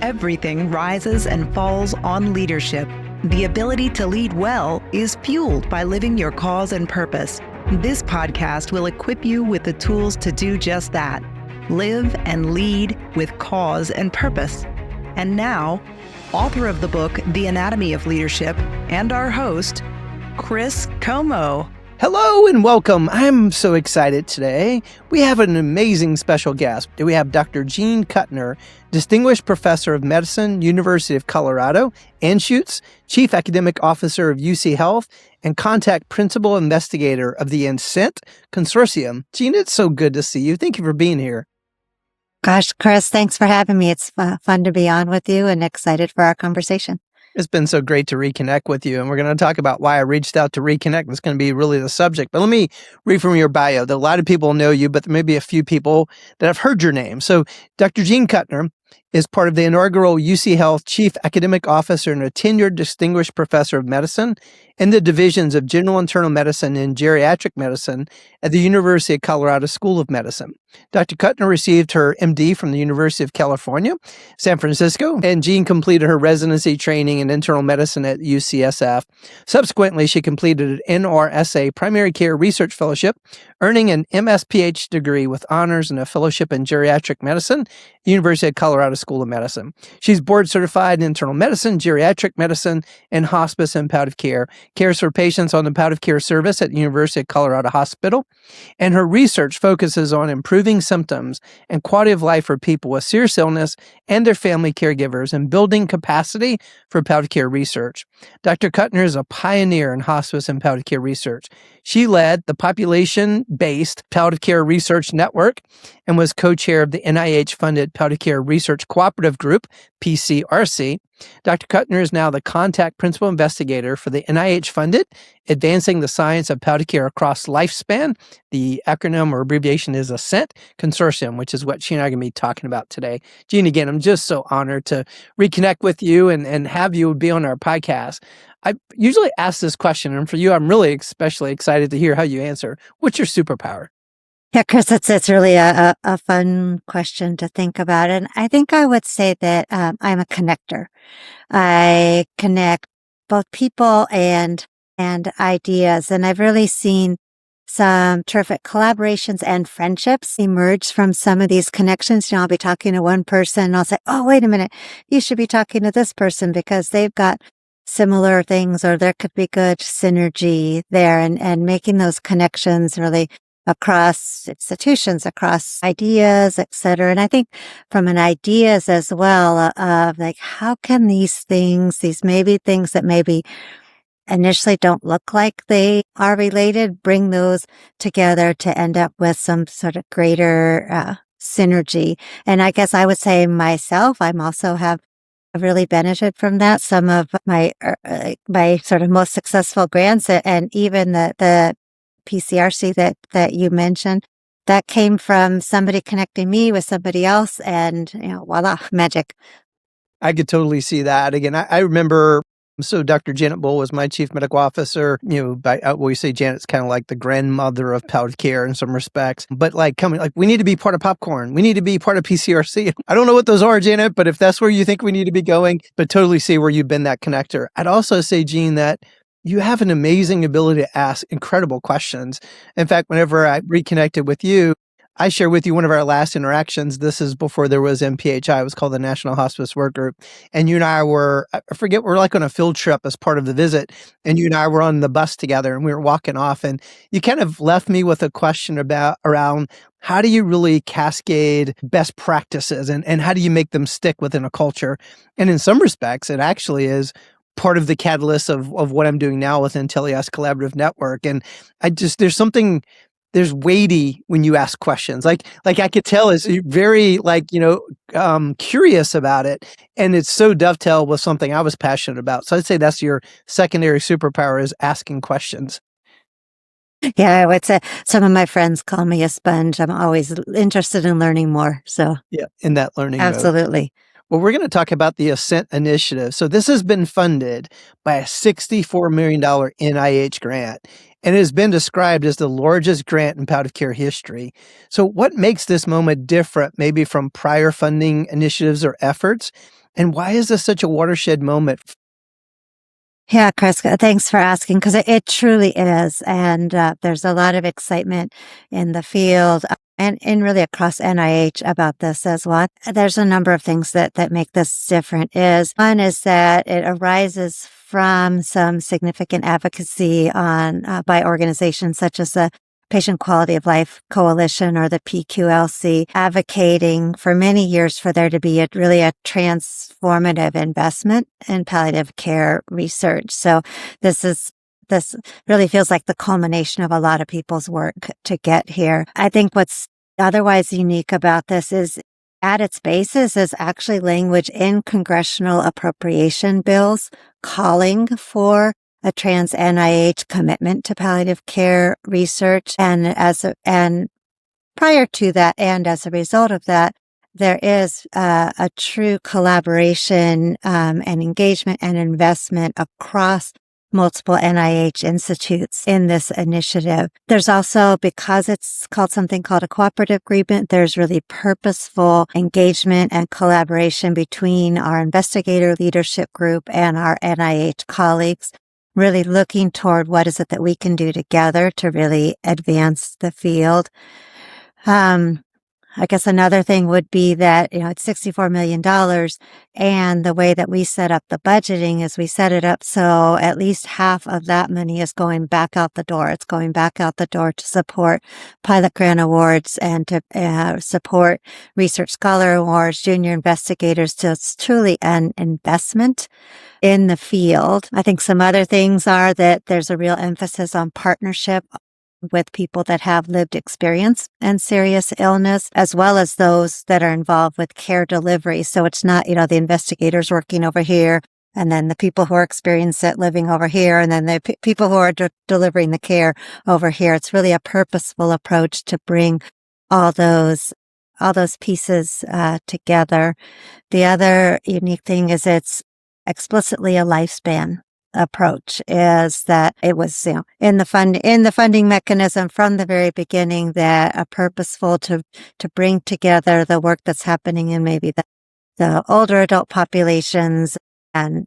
Everything rises and falls on leadership. The ability to lead well is fueled by living your cause and purpose. This podcast will equip you with the tools to do just that. Live and lead with cause and purpose. And now, author of the book, The Anatomy of Leadership, and our host, Chris Comeaux. Hello and welcome. I'm so excited today. We have an amazing special guest. We have Dr. Gene Kutner, Distinguished Professor of Medicine, University of Colorado, Anschutz, Chief Academic Officer of UC Health, and Contact Principal Investigator of the ASCENT Consortium. Gene, it's so good to see you. Thank you for being here. Gosh, Chris, thanks for having me. It's fun to be on with you and excited for our conversation. It's been so great to reconnect with you, and we're going to talk about why I reached out to reconnect. It's going to be really the subject, but let me read from your bio. A lot of people know you, but there may be a few people that have heard your name. So Dr. Gene Kutner is part of the inaugural UC Health Chief Academic Officer and a tenured Distinguished Professor of Medicine in the divisions of General Internal Medicine and Geriatric Medicine at the University of Colorado School of Medicine. Dr. Kutner received her MD from the University of California, San Francisco, and Jean completed her residency training in internal medicine at UCSF. Subsequently, she completed an NRSA Primary Care Research Fellowship, earning an MS-PH degree with honors and a fellowship in geriatric medicine, University of Colorado School of Medicine. She's board certified in internal medicine, geriatric medicine, and hospice and palliative care, cares for patients on the palliative care service at University of Colorado Hospital, and her research focuses on improving symptoms and quality of life for people with serious illness and their family caregivers and building capacity for palliative care research. Dr. Kutner is a pioneer in hospice and palliative care research. She led the population-based palliative care research network and was co-chair of the NIH-funded Palliative Care Research Cooperative Group, PCRC. Dr. Kutner is now the Contact Principal Investigator for the NIH-funded Advancing the Science of Palliative Care Across Lifespan. The acronym or abbreviation is ASCENT Consortium, which is what she and I are going to be talking about today. Gene, again, I'm just so honored to reconnect with you and have you be on our podcast. I usually ask this question, and for you, I'm really especially excited to hear how you answer. What's your superpower? Yeah, Chris, it's really a fun question to think about. And I think I would say that I'm a connector. I connect both people and ideas. And I've really seen some terrific collaborations and friendships emerge from some of these connections. You know, I'll be talking to one person and I'll say, oh, wait a minute, you should be talking to this person because they've got similar things, or there could be good synergy there, and making those connections really across institutions, across ideas, et cetera. And I think from an ideas as well of like, how can these things, these maybe things that maybe initially don't look like they are related, bring those together to end up with some sort of greater synergy. And I guess I would say myself, I'm also have really benefited from that. Some of my sort of most successful grants and even the PCRC that you mentioned, that came from somebody connecting me with somebody else, and voila, magic. I could totally see that. Again, I remember, so Dr. Janet Bull was my chief medical officer. We say Janet's kind of like the grandmother of palliative care in some respects, but we need to be part of popcorn. We need to be part of PCRC. I don't know what those are, Janet, but if that's where you think we need to be going, but totally see where you've been that connector. I'd also say, Gene, that you have an amazing ability to ask incredible questions. In fact, whenever I reconnected with you, I share with you one of our last interactions. This is before there was NPHI. It was called the National Hospice Work Group. And you and I were, we're like on a field trip as part of the visit. And you and I were on the bus together and we were walking off. And you kind of left me with a question around how do you really cascade best practices and how do you make them stick within a culture? And in some respects, it actually is part of the catalyst of what I'm doing now within Telias Collaborative Network. And there's weighty when you ask questions. Like I could tell is very curious about it. And it's so dovetail with something I was passionate about. So I'd say that's your secondary superpower, is asking questions. Yeah, I would say some of my friends call me a sponge. I'm always interested in learning more. So yeah, in that learning absolutely. Mode. Well, we're going to talk about the ASCENT initiative. So this has been funded by a $64 million NIH grant, and it has been described as the largest grant in palliative care history. So what makes this moment different maybe from prior funding initiatives or efforts? And why is this such a watershed moment? Yeah, Chris, thanks for asking, because it truly is. And there's a lot of excitement in the field and really across NIH about this as well. There's a number of things that make this different. One is that it arises from some significant advocacy by organizations such as the Patient Quality of Life Coalition or the PQLC, advocating for many years for there to be really a transformative investment in palliative care research. So this really feels like the culmination of a lot of people's work to get here. I think what's otherwise unique about this is at its basis is actually language in congressional appropriation bills calling for a trans NIH commitment to palliative care research. And prior to that, and as a result of that, there is a true collaboration and engagement and investment across multiple NIH institutes in this initiative. There's also, because it's called something called a cooperative agreement, there's really purposeful engagement and collaboration between our investigator leadership group and our NIH colleagues, really looking toward what is it that we can do together to really advance the field. I guess another thing would be that, it's $64 million. And the way that we set up the budgeting is we set it up so at least half of that money is going back out the door. It's going back out the door to support pilot grant awards and to support research scholar awards, junior investigators. So it's truly an investment in the field. I think some other things are that there's a real emphasis on partnership with people that have lived experience and serious illness, as well as those that are involved with care delivery. So it's not, the investigators working over here, and then the people who are experienced it living over here, and then the people who are delivering the care over here. It's really a purposeful approach to bring all those pieces together. The other unique thing is it's explicitly a lifespan approach, is that it was, in the funding mechanism from the very beginning, that a purposeful to bring together the work that's happening in maybe the older adult populations and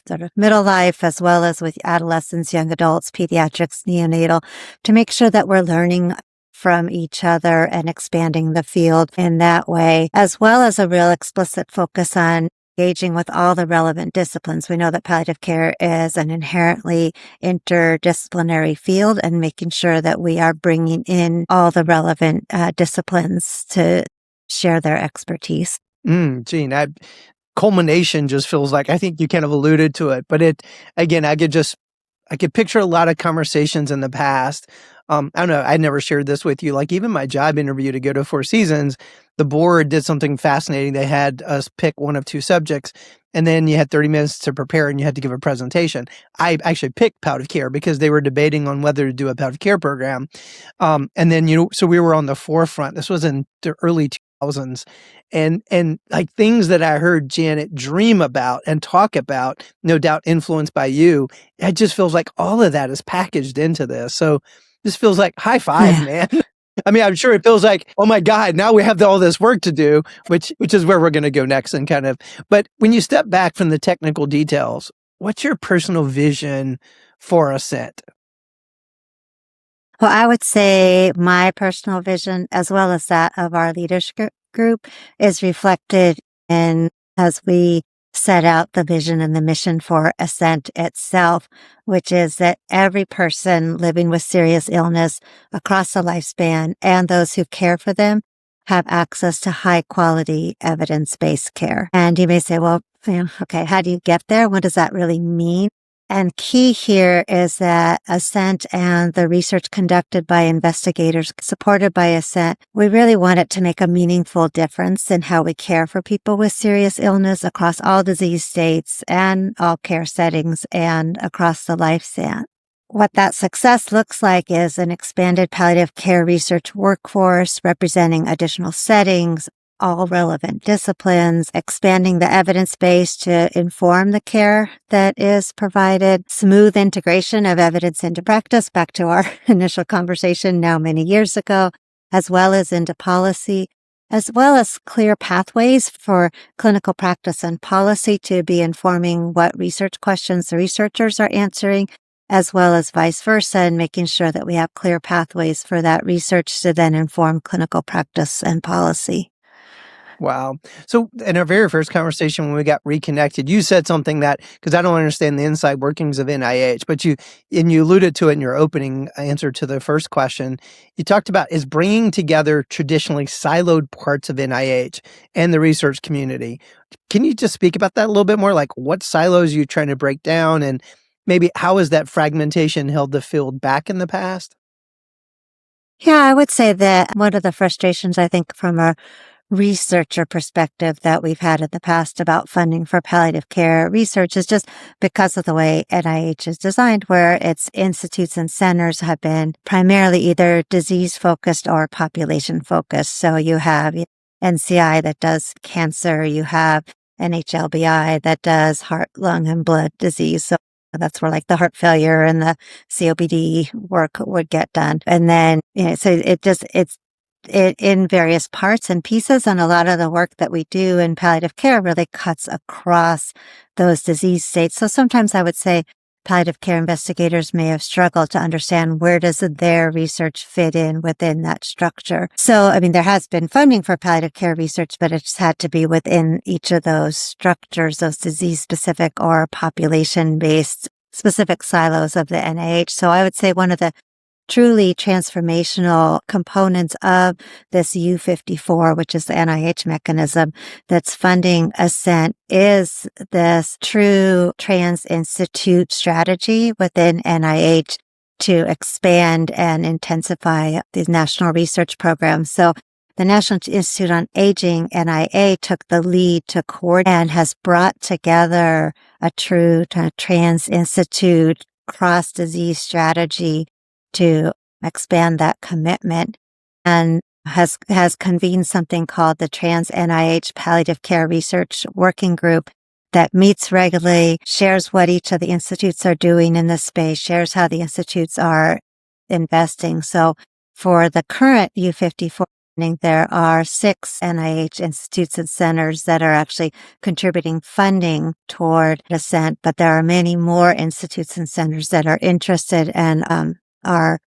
sort of middle life, as well as with adolescents, young adults, pediatrics, neonatal, to make sure that we're learning from each other and expanding the field in that way, as well as a real explicit focus on engaging with all the relevant disciplines. We know that palliative care is an inherently interdisciplinary field, and making sure that we are bringing in all the relevant disciplines to share their expertise. Gene, culmination just feels like, I think you kind of alluded to it, but again, I could picture a lot of conversations in the past. I don't know, I never shared this with you. Like even my job interview to go to Four Seasons, the board did something fascinating. They had us pick one of two subjects, and then you had 30 minutes to prepare and you had to give a presentation. I actually picked palliative care because they were debating on whether to do a palliative care program. And then, so we were on the forefront. This was in the early 2000s. And like things that I heard Janet dream about and talk about, no doubt influenced by you, it just feels like all of that is packaged into this. So this feels like high five, man. I mean, I'm sure it feels like, oh my God, now we have all this work to do, which is where we're going to go next and kind of, but when you step back from the technical details, what's your personal vision for ASCENT? Well, I would say my personal vision, as well as that of our leadership group, is reflected in, as we set out the vision and the mission for ASCENT itself, which is that every person living with serious illness across the lifespan and those who care for them have access to high quality evidence-based care. And you may say, well, okay, how do you get there? What does that really mean? And key here is that ASCENT and the research conducted by investigators supported by ASCENT, we really want it to make a meaningful difference in how we care for people with serious illness across all disease states and all care settings and across the lifespan. What that success looks like is an expanded palliative care research workforce representing additional settings, all relevant disciplines, expanding the evidence base to inform the care that is provided, smooth integration of evidence into practice, back to our initial conversation now many years ago, as well as into policy, as well as clear pathways for clinical practice and policy to be informing what research questions the researchers are answering, as well as vice versa, and making sure that we have clear pathways for that research to then inform clinical practice and policy. Wow. So in our very first conversation when we got reconnected, you said something that, because I don't understand the inside workings of NIH, but you alluded to it in your opening answer to the first question. You talked about is bringing together traditionally siloed parts of NIH and the research community. Can you just speak about that a little bit more? Like what silos are you trying to break down, and maybe how has that fragmentation held the field back in the past? Yeah, I would say that one of the frustrations, I think, from a researcher perspective that we've had in the past about funding for palliative care research is just because of the way NIH is designed, where its institutes and centers have been primarily either disease focused or population focused. So you have NCI that does cancer, you have NHLBI that does heart, lung, and blood disease. So that's where like the heart failure and the COPD work would get done. And then, so it's in various parts and pieces. And a lot of the work that we do in palliative care really cuts across those disease states. So sometimes I would say palliative care investigators may have struggled to understand where does their research fit in within that structure. So, I mean, there has been funding for palliative care research, but it's had to be within each of those structures, those disease specific or population based specific silos of the NIH. So I would say one of the truly transformational components of this U54, which is the NIH mechanism that's funding ASCENT, is this true trans-institute strategy within NIH to expand and intensify these national research programs. So the National Institute on Aging, NIA, took the lead to coordinate and has brought together a true trans-institute cross-disease strategy to expand that commitment, and has convened something called the Trans NIH Palliative Care Research Working Group that meets regularly, shares what each of the institutes are doing in this space, shares how the institutes are investing. So for the current U54, there are 6 NIH institutes and centers that are actually contributing funding toward ASCENT, but there are many more institutes and centers that are interested and are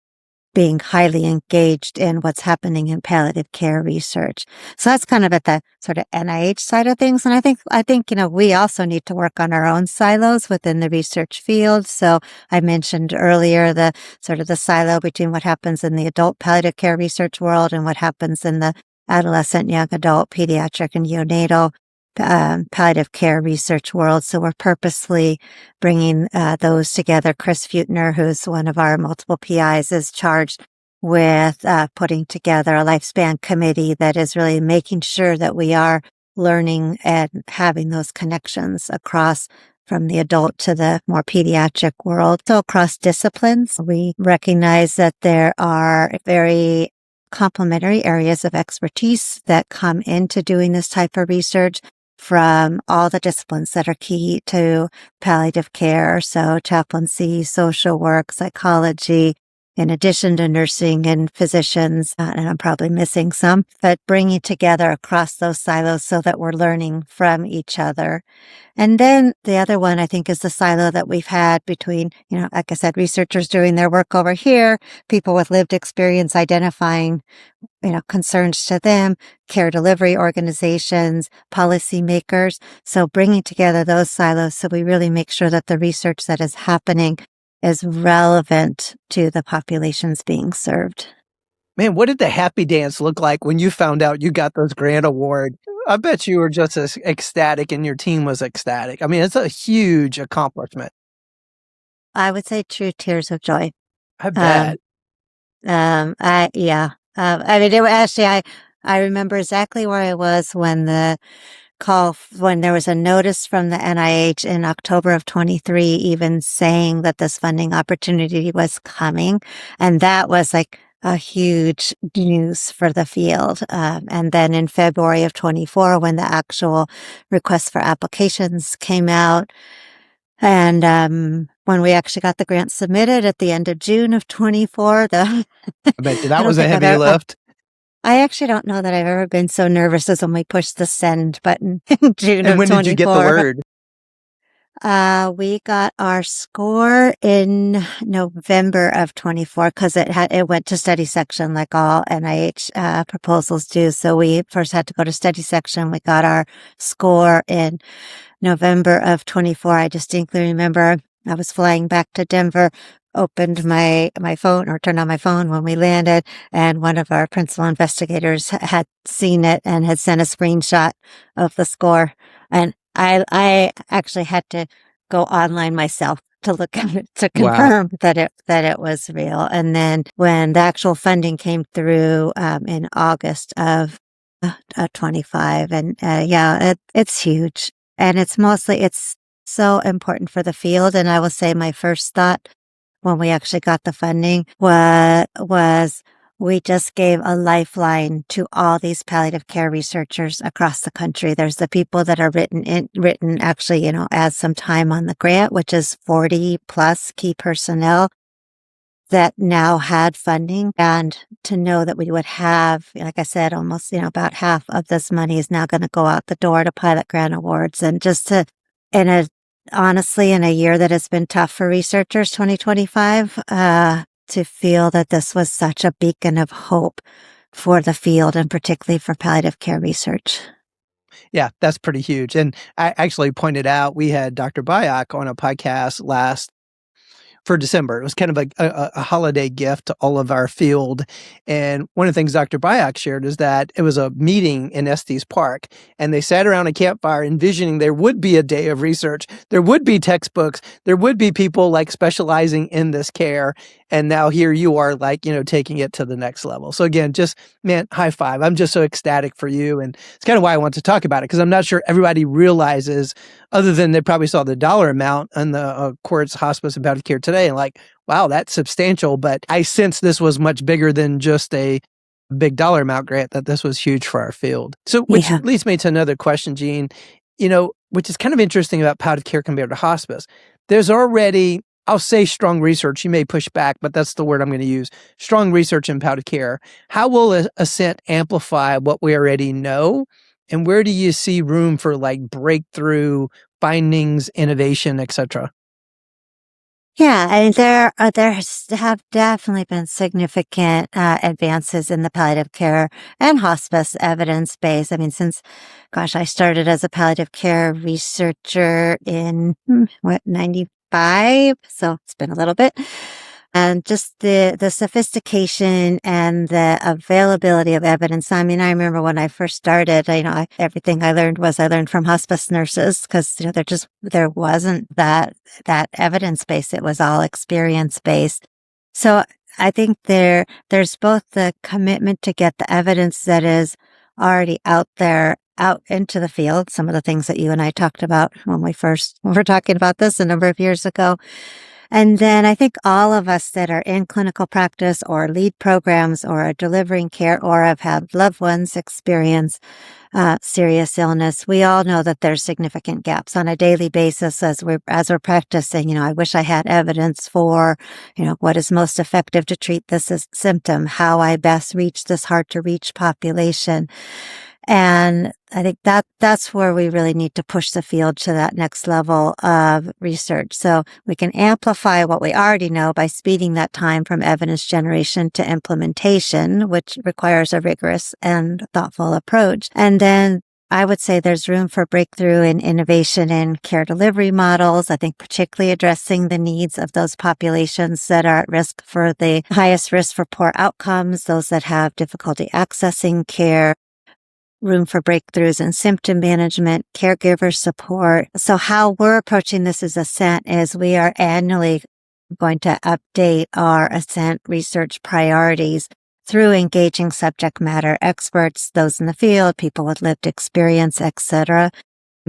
being highly engaged in what's happening in palliative care research. So that's kind of at the sort of NIH side of things. And I think, we also need to work on our own silos within the research field. So I mentioned earlier the sort of the silo between what happens in the adult palliative care research world and what happens in the adolescent, young adult, pediatric, and neonatal palliative care research world. So we're purposely bringing those together. Chris Comeaux, who's one of our multiple PIs, is charged with putting together a lifespan committee that is really making sure that we are learning and having those connections across from the adult to the more pediatric world. So across disciplines, we recognize that there are very complementary areas of expertise that come into doing this type of research from all the disciplines that are key to palliative care. So chaplaincy, social work, psychology, in addition to nursing and physicians, and I'm probably missing some, but bringing together across those silos so that we're learning from each other. And then the other one, I think, is the silo that we've had between, like I said, researchers doing their work over here, people with lived experience identifying concerns to them, care delivery organizations, policymakers. So bringing together those silos so we really make sure that the research that is happening is relevant to the populations being served. Man, what did the happy dance look like when you found out you got those grant award? I bet you were just as ecstatic and your team was ecstatic. I mean, it's a huge accomplishment. I would say true tears of joy. I bet. I mean, it was actually, I remember exactly where I was when when there was a notice from the NIH in October of 23, even saying that this funding opportunity was coming. And that was like a huge news for the field. And then in February of 24, when the actual request for applications came out, and when we actually got the grant submitted at the end of June of 24, I bet you that was a heavy lift. I actually don't know that I've ever been so nervous as when we pushed the send button in June And of when did you get the 24. word? We got our score in November of 24 because it went to study section like all NIH proposals do. So we first had to go to study section. We got our score in November of 24. I distinctly remember I was flying back to Denver, opened my phone or turned on my phone when we landed, and one of our principal investigators had seen it and had sent a screenshot of the score. And I actually had to go online myself to look at it to Wow. confirm that it was real. And then when the actual funding came through in August of 25, and it's huge, and it's so important for the field. And I will say my first thought when we actually got the funding was we just gave a lifeline to all these palliative care researchers across the country. There's the people that are written actually, as some time on the grant, which is 40 plus key personnel that now had funding, and to know that we would have, like I said, almost, about half of this money is now going to go out the door to pilot grant awards. And just honestly, in a year that has been tough for researchers, 2025, to feel that this was such a beacon of hope for the field and particularly for palliative care research. Yeah, that's pretty huge. And I actually pointed out we had Dr. Byock on a podcast for December. It was kind of a holiday gift to all of our field. And one of the things Dr. Byock shared is that it was a meeting in Estes Park, and they sat around a campfire envisioning there would be a day of research. There would be textbooks. There would be people like specializing in this care. And now here you are taking it to the next level. So again, just, man, high five. I'm just so ecstatic for you. And it's kind of why I want to talk about it, because I'm not sure everybody realizes, other than they probably saw the dollar amount on the Courts, Hospice, and Palliative Care today, and wow, that's substantial. But I sense this was much bigger than just a big dollar amount grant, that this was huge for our field. So which leads me to another question, Jean, which is kind of interesting about palliative care compared to hospice. There's already, I'll say, strong research. You may push back, but that's the word I'm going to use. Strong research in palliative care. How will ASCENT amplify what we already know? And where do you see room for breakthrough findings, innovation, et cetera? Yeah, and there have definitely been significant advances in the palliative care and hospice evidence base. I mean, I started as a palliative care researcher in 95, so it's been a little bit. And just the sophistication and the availability of evidence. I mean, I remember when I first started, everything I learned from hospice nurses, because, there wasn't that evidence base. It was all experience based. So I think there's both the commitment to get the evidence that is already out there, out into the field. Some of the things that you and I talked about when we were talking about this a number of years ago. And then I think all of us that are in clinical practice or lead programs or are delivering care or have had loved ones experience serious illness, we all know that there's significant gaps on a daily basis as we're practicing. I wish I had evidence for, what is most effective to treat this symptom, how I best reach this hard to reach population. And I think that's where we really need to push the field to that next level of research. So we can amplify what we already know by speeding that time from evidence generation to implementation, which requires a rigorous and thoughtful approach. And then I would say there's room for breakthrough and innovation in care delivery models. I think particularly addressing the needs of those populations that are at risk for the highest risk for poor outcomes, those that have difficulty accessing care. Room for breakthroughs in symptom management, caregiver support. So how we're approaching this as ASCENT is we are annually going to update our ASCENT research priorities through engaging subject matter experts, those in the field, people with lived experience, etc.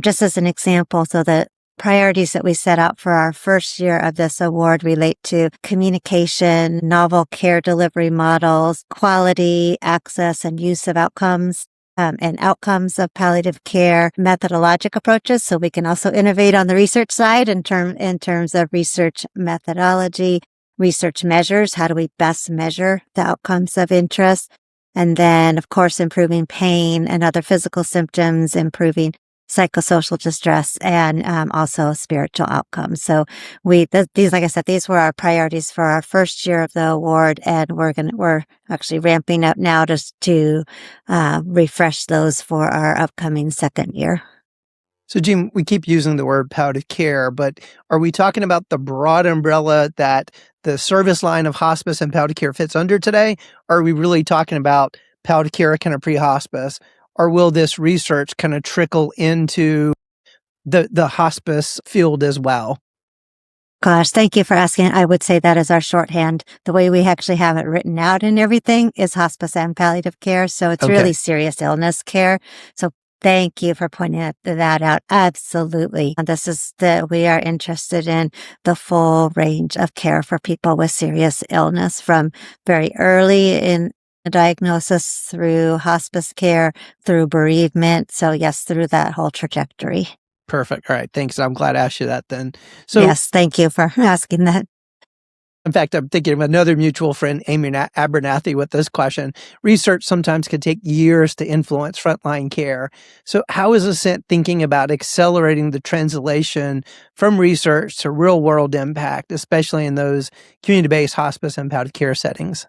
Just as an example, so the priorities that we set out for our first year of this award relate to communication, novel care delivery models, quality, access, and use of outcomes. And outcomes of palliative care, methodologic approaches. So we can also innovate on the research side in terms of research methodology, research measures. How do we best measure the outcomes of interest? And then, of course, improving pain and other physical symptoms, improving psychosocial distress, and also spiritual outcomes. So these, like I said, these were our priorities for our first year of the award, and we're actually ramping up now to refresh those for our upcoming second year. So, Jean, we keep using the word palliative care, but are we talking about the broad umbrella that the service line of hospice and palliative care fits under today? Or are we really talking about palliative care kind of pre-hospice? Or will this research kind of trickle into the hospice field as well? Gosh, thank you for asking. I would say that is our shorthand. The way we actually have it written out and everything is hospice and palliative care. So it's really serious illness care. So thank you for pointing that out. Absolutely. We are interested in the full range of care for people with serious illness, from very early in the diagnosis through hospice care, through bereavement. So yes, through that whole trajectory. Perfect. All right. Thanks. I'm glad I asked you that then. So yes, thank you for asking that. In fact, I'm thinking of another mutual friend, Amy Abernathy, with this question. Research sometimes can take years to influence frontline care. So how is ASCENT thinking about accelerating the translation from research to real-world impact, especially in those community-based hospice and palliative care settings?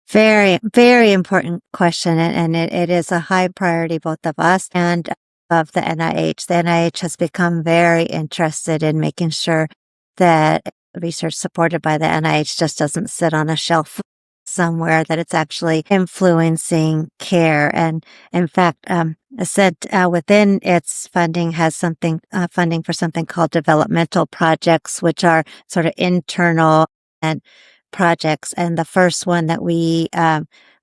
Very, very important question. And it is a high priority, both of us and of the NIH. The NIH has become very interested in making sure that research supported by the NIH just doesn't sit on a shelf somewhere, that it's actually influencing care. And in fact, ASCENT within its funding has funding for something called developmental projects, which are sort of internal and projects. And the first one that we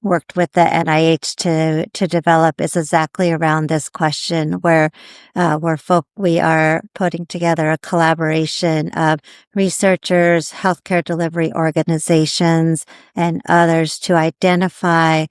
worked with the NIH to develop is exactly around this question, where we are putting together a collaboration of researchers, healthcare delivery organizations, and others to identify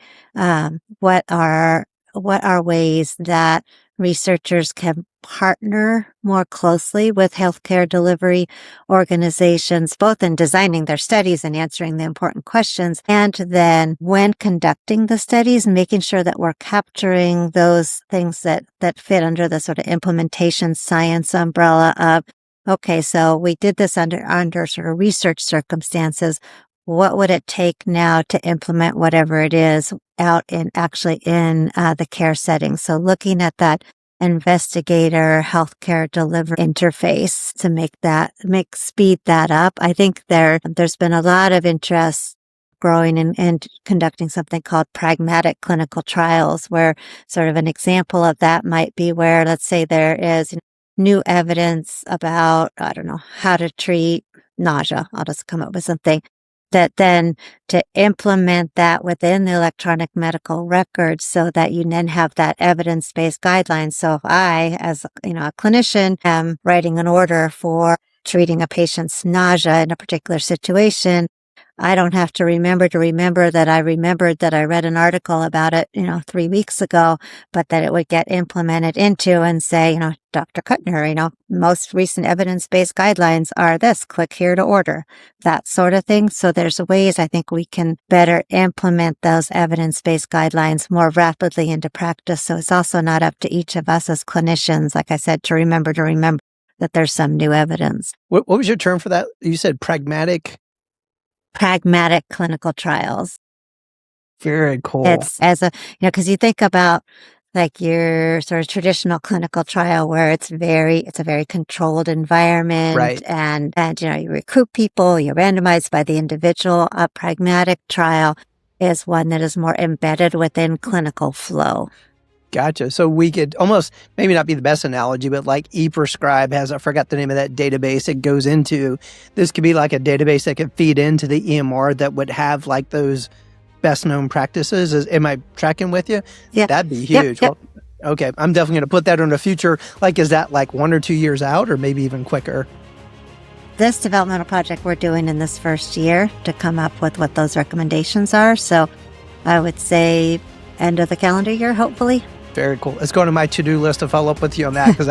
what are ways that researchers can partner more closely with healthcare delivery organizations, both in designing their studies and answering the important questions, and then when conducting the studies, making sure that we're capturing those things that fit under the sort of implementation science umbrella of, okay, so we did this under sort of research circumstances. What would it take now to implement whatever it is out in the care setting? So looking at that investigator healthcare delivery interface to speed that up. I think there's been a lot of interest growing and conducting something called pragmatic clinical trials, where sort of an example of that might be where, let's say, there is new evidence about, I don't know, how to treat nausea. I'll just come up with something. That then to implement that within the electronic medical records so that you then have that evidence-based guidelines. So if I, as a clinician, am writing an order for treating a patient's nausea in a particular situation, I don't have to remember that I remembered that I read an article about it, 3 weeks ago, but that it would get implemented into and say, Dr. Kutner, most recent evidence-based guidelines are this, click here to order, that sort of thing. So there's ways I think we can better implement those evidence-based guidelines more rapidly into practice. So it's also not up to each of us as clinicians, like I said, to remember that there's some new evidence. What was your term for that? You said pragmatic clinical trials. Very cool. It's because you think about like your sort of traditional clinical trial where it's a very controlled environment, right? And you recruit people, you're randomized by the individual. A pragmatic trial is one that is more embedded within clinical flow. Gotcha. So we could almost, maybe not be the best analogy, but like ePrescribe has, I forgot the name of that database it goes into. This could be like a database that could feed into the EMR that would have like those best known practices. Am I tracking with you? Yeah. That'd be huge. Yep. Well, okay. I'm definitely going to put that in the future. Like, is that like 1 or 2 years out or maybe even quicker? This developmental project we're doing in this first year to come up with what those recommendations are. So I would say end of the calendar year, hopefully. Very cool. It's going to my to-do list to follow up with you on that because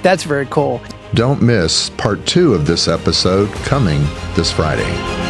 that's very cool. Don't miss part 2 of this episode coming this Friday.